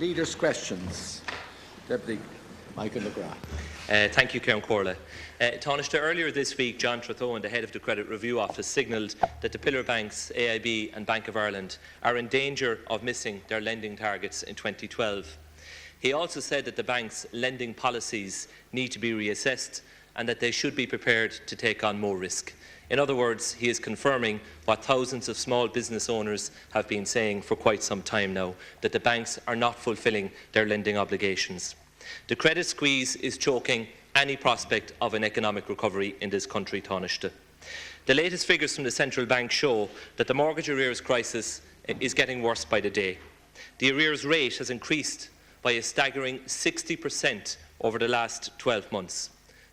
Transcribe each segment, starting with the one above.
Leaders' questions. Deputy Michael McGrath. Thank you, Ciarán Comhairle. Taoiseach, earlier this week, John Trethone, the head of the Credit Review Office, signalled that the pillar banks, AIB and Bank of Ireland, are in danger of missing their lending targets in 2012. He also said that the banks' lending policies need to be reassessed and that they should be prepared to take on more risk. In other words, he is confirming what thousands of small business owners have been saying for quite some time now, that the banks are not fulfilling their lending obligations. The credit squeeze is choking any prospect of an economic recovery in this country, Taoiseach. The latest figures from the central bank show that the mortgage arrears crisis is getting worse by the day. The arrears rate has increased by a staggering 60% over the last 12 months.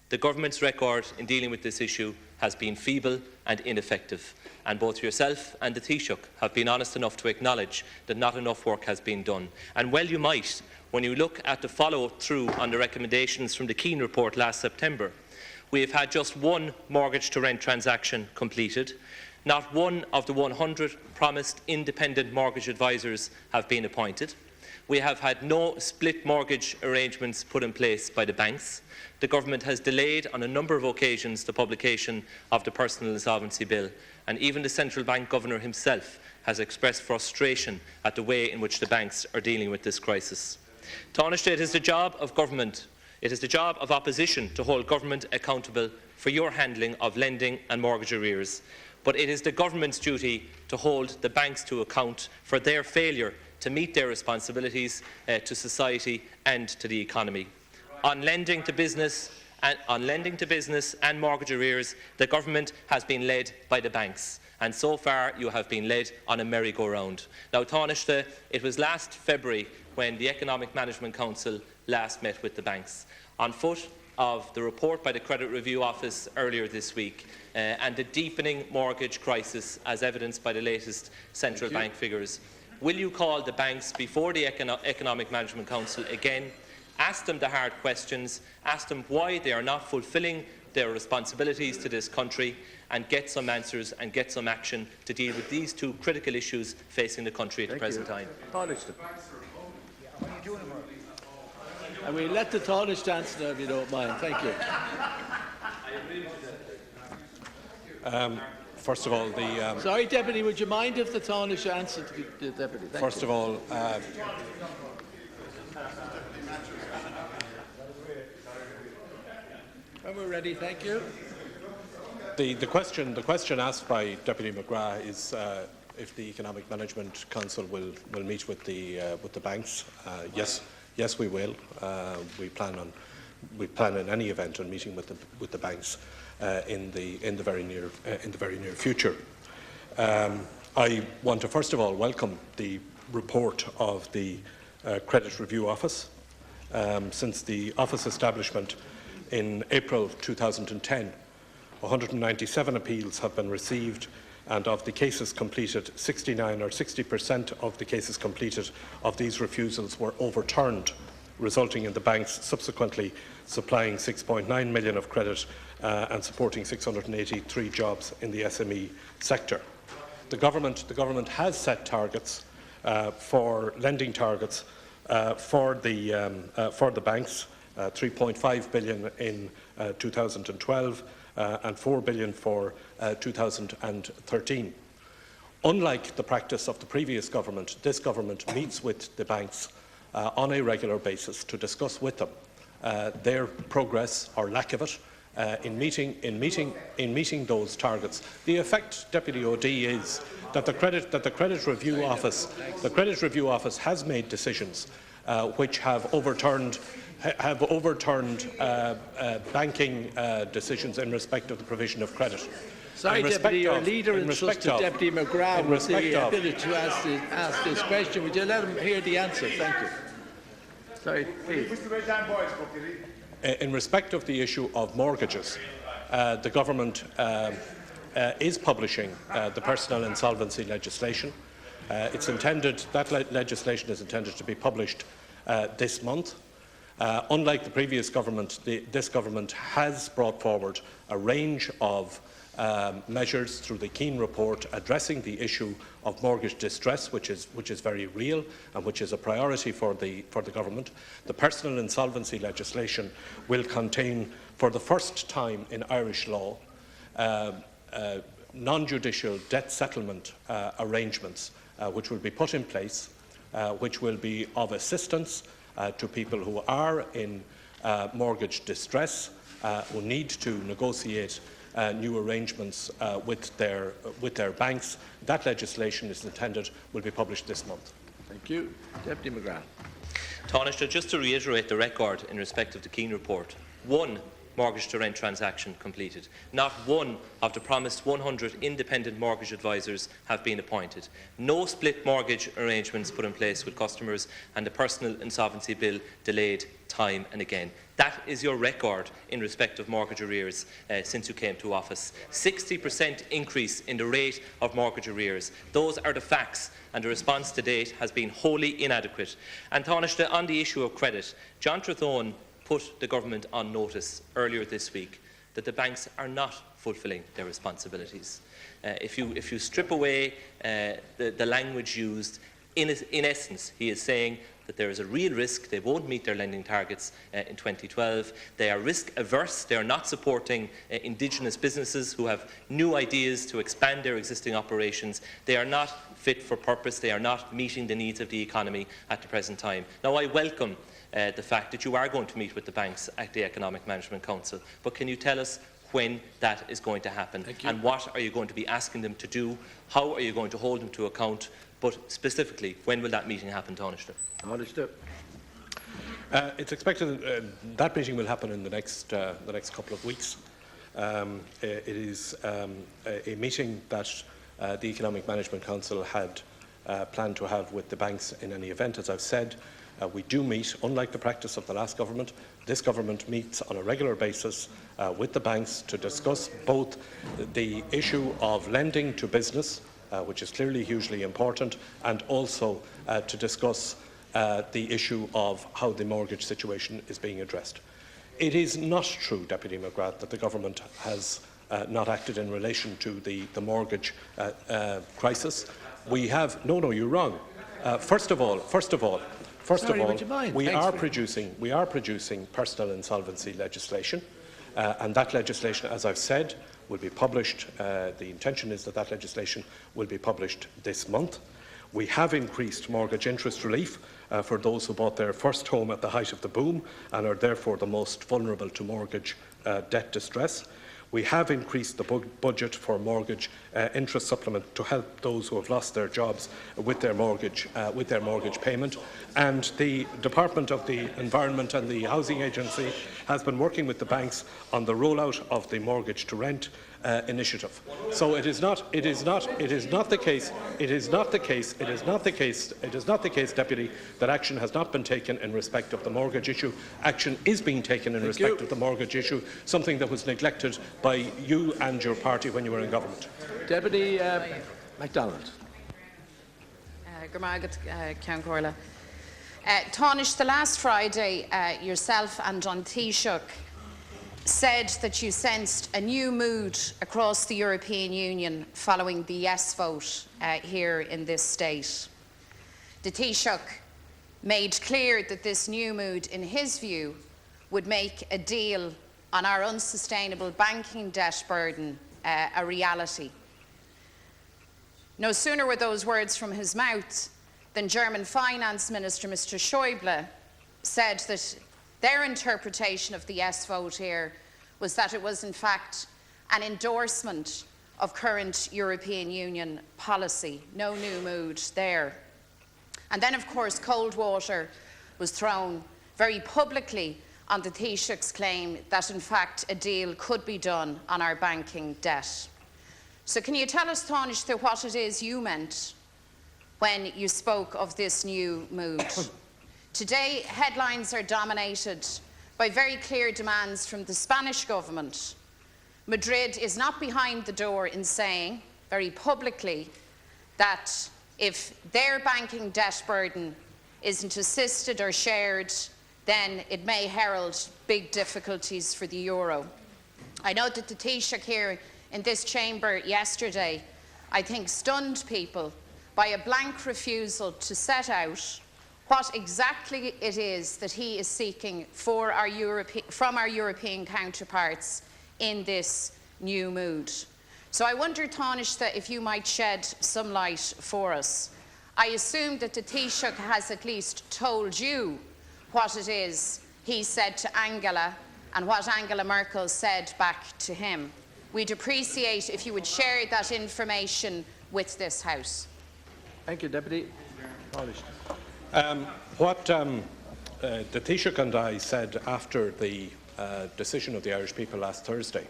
The government's record in dealing with this issue has been feeble and ineffective, and both yourself and the Taoiseach have been honest enough to acknowledge that not enough work has been done. And well you might, when you look at the follow-through on the recommendations from the Keane report last September. We have had just one mortgage-to-rent transaction completed. Not one of the 100 promised independent mortgage advisors have been appointed. We have had no split mortgage arrangements put in place by the banks. The government has delayed on a number of occasions the publication of the Personal Insolvency Bill, and even the central bank governor himself has expressed frustration at the way in which the banks are dealing with this crisis. Taoiseach, it is the job of government, it is the job of opposition to hold government accountable for your handling of lending and mortgage arrears, but it is the government's duty to hold the banks to account for their failure to meet their responsibilities to society and to the economy. On lending to business and mortgage arrears, the government has been led by the banks, and so far you have been led on a merry-go-round. Now, Taoiseach, it was last February when the Economic Management Council last met with the banks, on foot of the report by the Credit Review Office earlier this week and the deepening mortgage crisis as evidenced by the latest central bank figures. Will you call the banks before the Economic Management Council again, ask them the hard questions, ask them why they are not fulfilling their responsibilities to this country, and get some answers and get some action to deal with these two critical issues facing the country at the present time? And we let the Taoiseach answer now, if you don't mind. Thank you. First of all, Sorry, Deputy, would you mind if the Taoiseach answered the Deputy? First of all, when we're ready, thank you. the question asked by Deputy McGrath is if the Economic Management Council will meet with the banks. Yes, we will. We plan in any event on meeting with the banks in the very near future. I want to first of all welcome the report of the Credit Review Office. Since the office establishment in April 2010, 197 appeals have been received, and of the cases completed, 69 or 60% of the cases completed of these refusals were overturned, resulting in the banks subsequently supplying 6.9 million of credit and supporting 683 jobs in the SME sector. The government has set targets for lending targets for the banks, 3.5 billion in 2012 and 4 billion for 2013. Unlike the practice of the previous government, this government meets with the banks on a regular basis to discuss with them their progress or lack of it in meeting those targets. The effect, Deputy OD, is that the Credit Review Office has made decisions which have overturned banking decisions in respect of the provision of credit. Sorry, Deputy, your leader entrusted Deputy McGrath with the ability to ask this question. Would you let him hear the answer? Thank you. Sorry, please. In respect of the issue of mortgages, the government is publishing the personal insolvency legislation. That legislation is intended to be published this month. Unlike the previous government, this government has brought forward a range of measures through the Keane report addressing the issue of mortgage distress, which is very real and which is a priority for the government. The personal insolvency legislation will contain, for the first time in Irish law, non-judicial debt settlement arrangements which will be put in place, which will be of assistance to people who are in mortgage distress, who need to negotiate new arrangements with their banks. That legislation is intended will be published this month. Thank you. Deputy McGrath. Taoiseach, just to reiterate the record in respect of the Keane report, one mortgage to rent transaction completed. Not one of the promised 100 independent mortgage advisors have been appointed. No split mortgage arrangements put in place with customers, and the personal insolvency bill delayed time and again. That is your record in respect of mortgage arrears since you came to office. 60% increase in the rate of mortgage arrears. Those are the facts, and the response to date has been wholly inadequate. And Taoiseach, on the issue of credit, John Trethone put the government on notice earlier this week that the banks are not fulfilling their responsibilities. If you strip away the language used, in essence, he is saying that there is a real risk they won't meet their lending targets in 2012. They are risk averse. They are not supporting indigenous businesses who have new ideas to expand their existing operations. They are not fit for purpose. They are not meeting the needs of the economy at the present time. Now, I welcome the fact that you are going to meet with the banks at the Economic Management Council, but can you tell us when that is going to happen, and what are you going to be asking them to do? How are you going to hold them to account? But specifically, when will that meeting happen, Taoiseach? It's expected that meeting will happen in the next couple of weeks. It is a meeting that the Economic Management Council had planned to have with the banks in any event. As I've said, we do meet, unlike the practice of the last government. This government meets on a regular basis with the banks to discuss both the issue of lending to business, which is clearly hugely important, and also to discuss the issue of how the mortgage situation is being addressed. It is not true, Deputy McGrath, that the government has not acted in relation to the mortgage crisis. We have no, you're wrong. First of all, we are producing personal insolvency legislation, and that legislation, as I've said, will be published. The intention is that that legislation will be published this month. We have increased mortgage interest relief for those who bought their first home at the height of the boom and are therefore the most vulnerable to mortgage debt distress. We have increased the budget for mortgage interest supplement to help those who have lost their jobs with their mortgage payment. And the Department of the Environment and the Housing Agency has been working with the banks on the rollout of the mortgage to rent initiative. So it is not the case, Deputy, that action has not been taken in respect of the mortgage issue. Action is being taken in respect of the mortgage issue, something that was neglected by you and your party when you were in government. Deputy MacDonald. Taoiseach, the last Friday, yourself and John Taoiseach said that you sensed a new mood across the European Union following the yes vote here in this state. The Taoiseach made clear that this new mood, in his view, would make a deal on our unsustainable banking debt burden a reality. No sooner were those words from his mouth than German Finance Minister Mr. Schäuble said that their interpretation of the yes vote here was that it was in fact an endorsement of current European Union policy. No new mood there. And then, of course, cold water was thrown very publicly on the Taoiseach's claim that in fact a deal could be done on our banking debt. So can you tell us, Taoiseach, what it is you meant when you spoke of this new mood? Today, headlines are dominated by very clear demands from the Spanish government. Madrid is not behind the door in saying, very publicly, that if their banking debt burden isn't assisted or shared, then it may herald big difficulties for the euro. I know that the Taoiseach here in this chamber yesterday, I think stunned people by a blank refusal to set out what exactly it is that he is seeking from our European counterparts in this new mood. So I wonder, Taoiseach, if you might shed some light for us. I assume that the Taoiseach has at least told you what it is he said to Angela and what Angela Merkel said back to him. We'd appreciate if you would share that information with this House. Thank you, Deputy. What the Taoiseach and I said after the decision of the Irish people last Thursday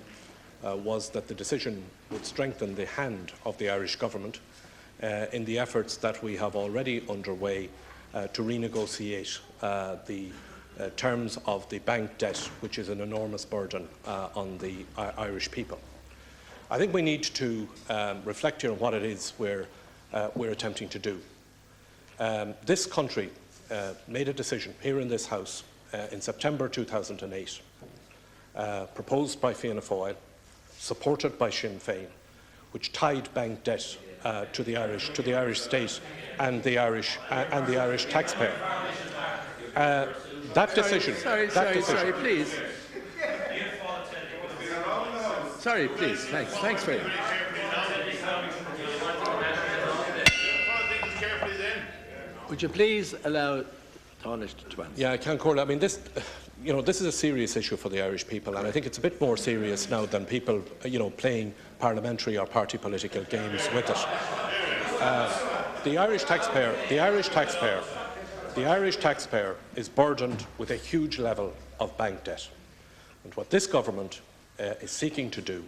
was that the decision would strengthen the hand of the Irish Government in the efforts that we have already underway to renegotiate the terms of the bank debt, which is an enormous burden on the Irish people. I think we need to reflect here on what it is we're attempting to do. This country made a decision here in this House in September 2008, proposed by Fianna Fáil, supported by Sinn Féin, which tied bank debt to the Irish state and the Irish taxpayer. That decision. Sorry, please. Sorry, please. Thanks very much. Would you please allow Taoiseach to answer? Yeah, I can, Corla. I mean, this is a serious issue for the Irish people, and I think it's a bit more serious now than people, playing parliamentary or party political games with it. The Irish taxpayer is burdened with a huge level of bank debt, and what this government is seeking to do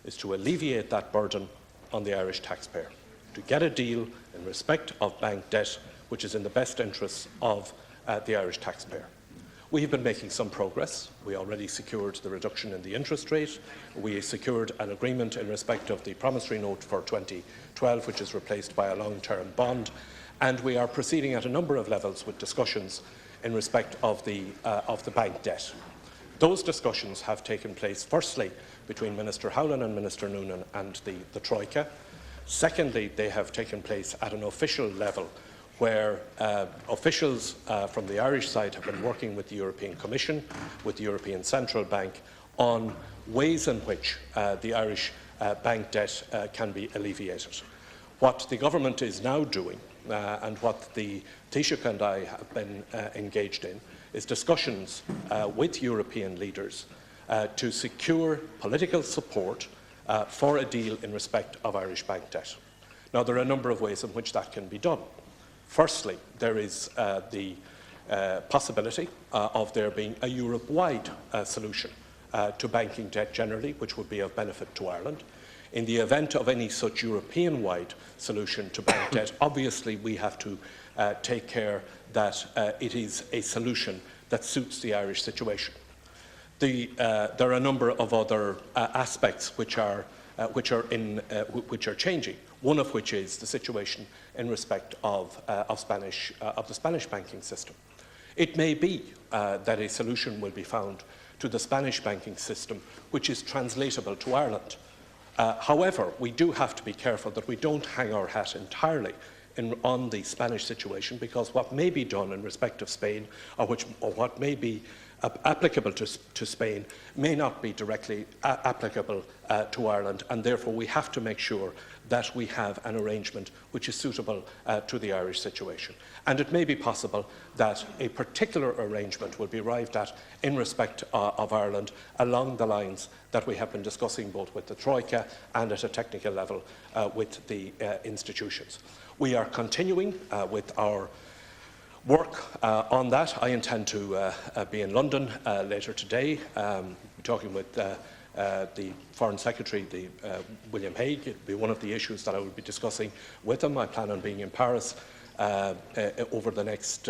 is to alleviate that burden on the Irish taxpayer, to get a deal in respect of bank debt which is in the best interests of the Irish taxpayer. We have been making some progress. We already secured the reduction in the interest rate. We secured an agreement in respect of the promissory note for 2012, which is replaced by a long-term bond. And we are proceeding at a number of levels with discussions in respect of the bank debt. Those discussions have taken place, firstly, between Minister Howlin and Minister Noonan and the Troika. Secondly, they have taken place at an official level where officials from the Irish side have been working with the European Commission, with the European Central Bank, on ways in which the Irish bank debt can be alleviated. What the government is now doing, and what the Taoiseach and I have been engaged in, is discussions with European leaders to secure political support for a deal in respect of Irish bank debt. Now, there are a number of ways in which that can be done. Firstly, there is the possibility of there being a Europe-wide solution to banking debt generally, which would be of benefit to Ireland. In the event of any such European-wide solution to bank debt, obviously we have to take care that it is a solution that suits the Irish situation. There are a number of other aspects which are changing. One of which is the situation in respect of the Spanish banking system. It may be that a solution will be found to the Spanish banking system which is translatable to Ireland. However, we do have to be careful that we don't hang our hat entirely on the Spanish situation, because what may be done in respect of Spain, or what may be applicable to Spain, may not be directly applicable to Ireland, and therefore we have to make sure that we have an arrangement which is suitable to the Irish situation. And it may be possible that a particular arrangement will be arrived at in respect of Ireland along the lines that we have been discussing both with the Troika and at a technical level with the institutions. We are continuing with our work on that. I intend to be in London later today, talking with the Foreign Secretary, William Hague. It will be one of the issues that I will be discussing with him. I plan on being in Paris over the next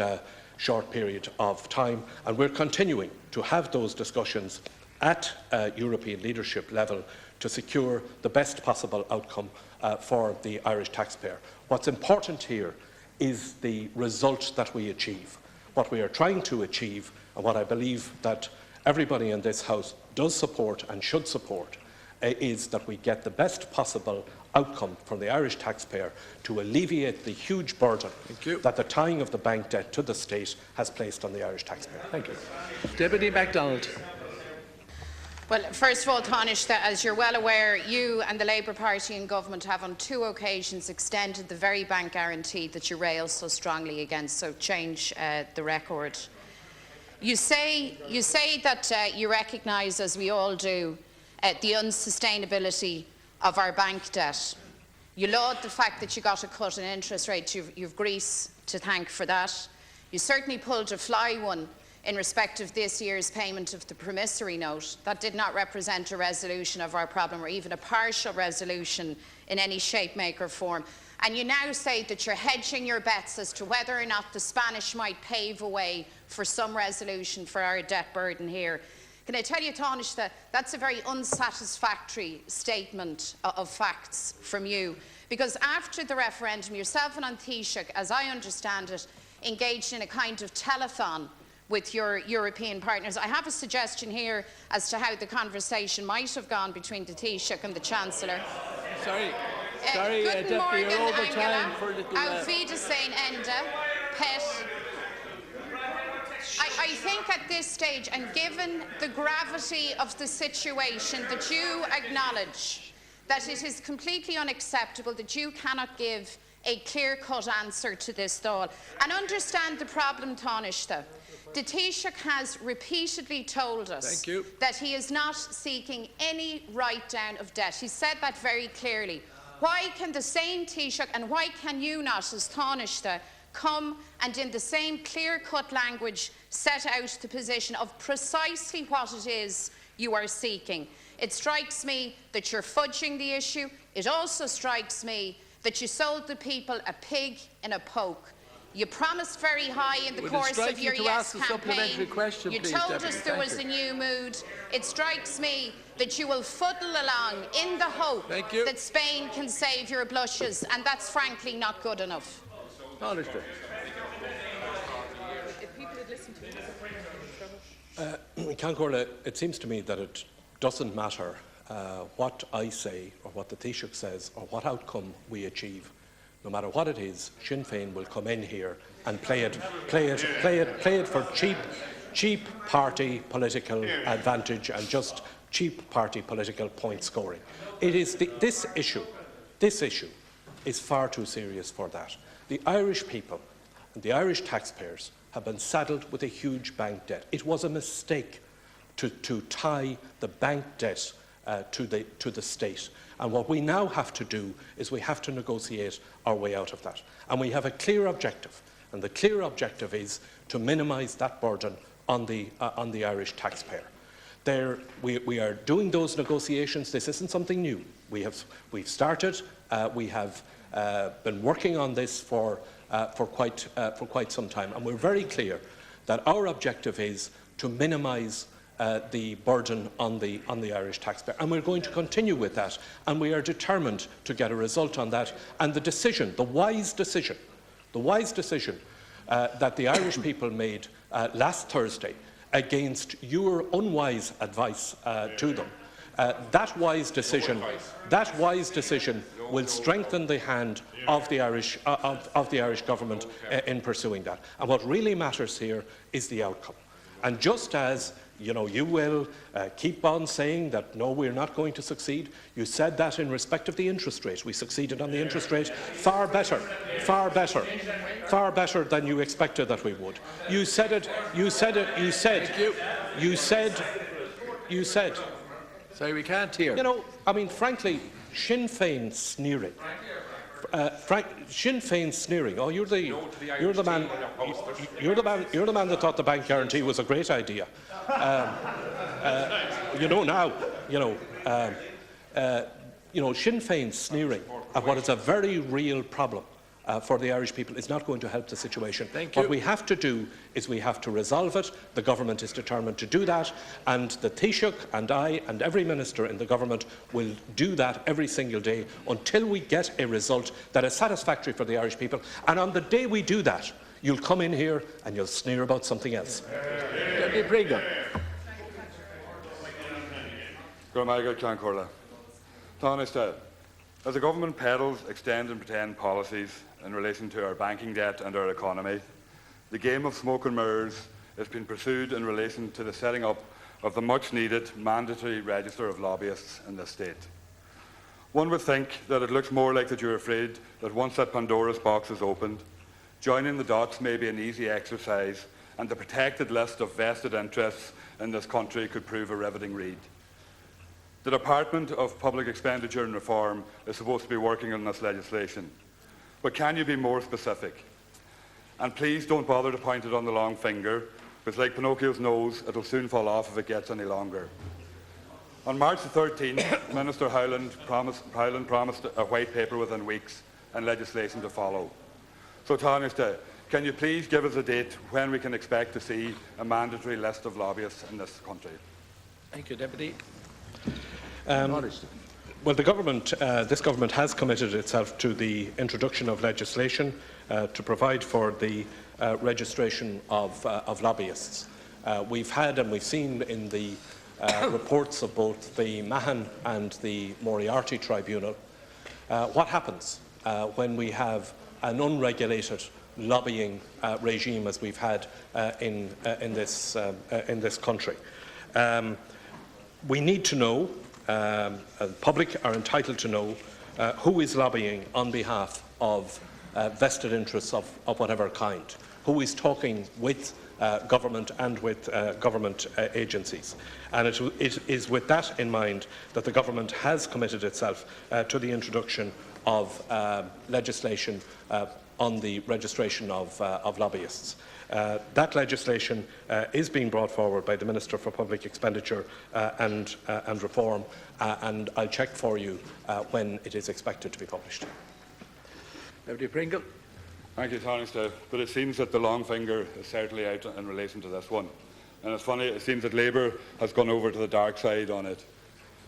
short period of time, and we're continuing to have those discussions at European leadership level to secure the best possible outcome for the Irish taxpayer. What's important here is the result that we achieve. What we are trying to achieve, and what I believe that everybody in this House does support and should support, is that we get the best possible outcome for the Irish taxpayer to alleviate the huge burden that the tying of the bank debt to the state has placed on the Irish taxpayer. Thank you. Deputy MacDonald. Well, first of all, Taoiseach, as you're well aware, you and the Labour Party in government have on 2 occasions extended the very bank guarantee that you railed so strongly against, so change the record. You say that you recognise, as we all do, the unsustainability of our bank debt. You laud the fact that you got a cut in interest rates. You've Greece to thank for that. You certainly pulled a fly one in respect of this year's payment of the promissory note. That did not represent a resolution of our problem, or even a partial resolution in any shape, make or form. And you now say that you're hedging your bets as to whether or not the Spanish might pave a way for some resolution for our debt burden here. Can I tell you, Taoiseach, that that's a very unsatisfactory statement of facts from you? Because after the referendum, yourself and An Taoiseach, as I understand it, engaged in a kind of telethon with your European partners. I have a suggestion here as to how the conversation might have gone between the Taoiseach and the Chancellor. Sorry, Guten Deputy, Morgen, you're over Angela. time for a little Auf Wiedersehen, Ende. Pet. I think at this stage, and given the gravity of the situation, that you acknowledge that it is completely unacceptable that you cannot give a clear-cut answer to this thought. And understand the problem, Taoiseach. The Taoiseach has repeatedly told us that he is not seeking any write-down of debt. He said that very clearly. Why can the same Taoiseach, and why can you not, as Taoiseach, come and in the same clear-cut language set out the position of precisely what it is you are seeking? It strikes me that you're fudging the issue. It also strikes me that you sold the people a pig in a poke. You promised very high in the course of your Yes campaign. You told us there was a new mood. It strikes me that you will fuddle along in the hope that Spain can save your blushes, and that's frankly not good enough. Cancórla, it seems to me that it doesn't matter what I say or what the Taoiseach says or what outcome we achieve. No matter what it is, Sinn Féin will come in here and play it for cheap party political advantage and just cheap party political point scoring. It is this issue is far too serious for that. The Irish people and the Irish taxpayers have been saddled with a huge bank debt. It was a mistake to tie the bank debt to the state. And what we now have to do is we have to negotiate our way out of that. And we have a clear objective. And the clear objective is to minimise that burden on the Irish taxpayer. We are doing those negotiations. This isn't something new. We've started. We have been working on this for quite some time. And we're very clear that our objective is to minimise the burden on the Irish taxpayer, and we're going to continue with that, and we are determined to get a result on that. And the wise decision that the Irish people made last Thursday against your unwise advice to them, that wise decision will strengthen the hand of the Irish government in pursuing that. And what really matters here is the outcome. And just as you will keep on saying that, no, we're not going to succeed. You said that in respect of the interest rate. We succeeded on the interest rate far better than you expected that we would. You said. Sorry, we can't hear. Frankly, Sinn Féin sneering. Sinn Féin sneering. Oh, you're the man that thought the bank guarantee was a great idea. Sinn Féin sneering at what is a very real problem for the Irish people is not going to help the situation. What we have to do is we have to resolve it. The government is determined to do that, and the Taoiseach and I and every minister in the government will do that every single day until we get a result that is satisfactory for the Irish people. And on the day we do that, you'll come in here and you'll sneer about something else. Tánaiste, as the government peddles extend and pretend policies in relation to our banking debt and our economy, the game of smoke and mirrors is being pursued in relation to the setting up of the much-needed mandatory register of lobbyists in this state. One would think that it looks more like that you're afraid that once that Pandora's box is opened, joining the dots may be an easy exercise and the protected list of vested interests in this country could prove a riveting read. The Department of Public Expenditure and Reform is supposed to be working on this legislation. But can you be more specific? And please don't bother to point it on the long finger, because like Pinocchio's nose, it'll soon fall off if it gets any longer. On March the 13th, Minister Howland promised a white paper within weeks and legislation to follow. So Tánaiste, can you please give us a date when we can expect to see a mandatory list of lobbyists in this country? Thank you, Deputy. Well, this government has committed itself to the introduction of legislation to provide for the registration of lobbyists. We've had and we've seen in the reports of both the Mahon and the Moriarty Tribunal what happens when we have an unregulated lobbying regime as we've had in this country. We need to know, the public are entitled to know, who is lobbying on behalf of vested interests of whatever kind, who is talking with government and with government agencies. And it is with that in mind that the government has committed itself to the introduction of legislation on the registration of lobbyists. That legislation is being brought forward by the Minister for Public Expenditure and Reform, and I'll check for you when it is expected to be published. Deputy Pringle. Thank you, Tánaiste. But it seems that the long finger is certainly out in relation to this one. And it's funny, it seems that Labour has gone over to the dark side on it.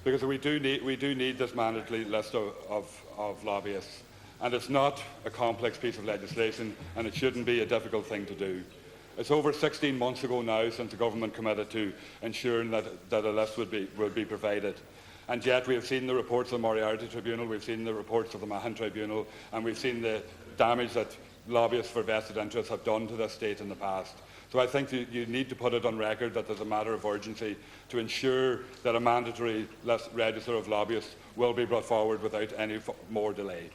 Because we do need this mandatory list of lobbyists. And it's not a complex piece of legislation, and it shouldn't be a difficult thing to do. It's over 16 months ago now since the government committed to ensuring that a list would be provided. And yet we have seen the reports of the Moriarty Tribunal, we've seen the reports of the Mahon Tribunal, and we've seen the damage that lobbyists for vested interests have done to this state in the past. So I think you need to put it on record that there's a matter of urgency to ensure that a mandatory register of lobbyists will be brought forward without any more delay.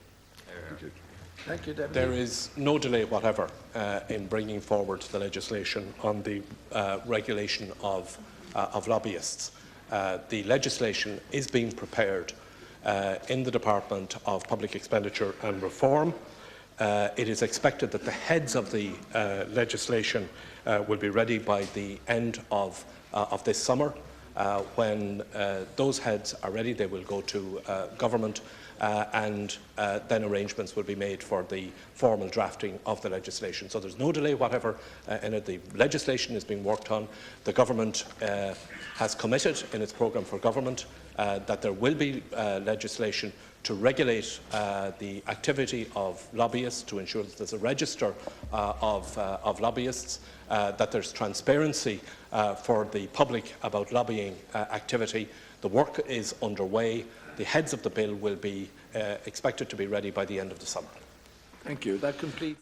Thank you. Thank you, Deputy. There is no delay whatever in bringing forward the legislation on the regulation of lobbyists. The legislation is being prepared in the Department of Public Expenditure and Reform. It is expected that the heads of the legislation will be ready by the end of this summer. When those heads are ready, they will go to government and then arrangements will be made for the formal drafting of the legislation. So there's no delay whatever in it. The legislation is being worked on. The government has committed in its programme for government that there will be legislation to regulate the activity of lobbyists, to ensure that there's a register of lobbyists, that there's transparency for the public about lobbying activity. The work is underway. The heads of the bill will be expected to be ready by the end of the summer. Thank you. That completes.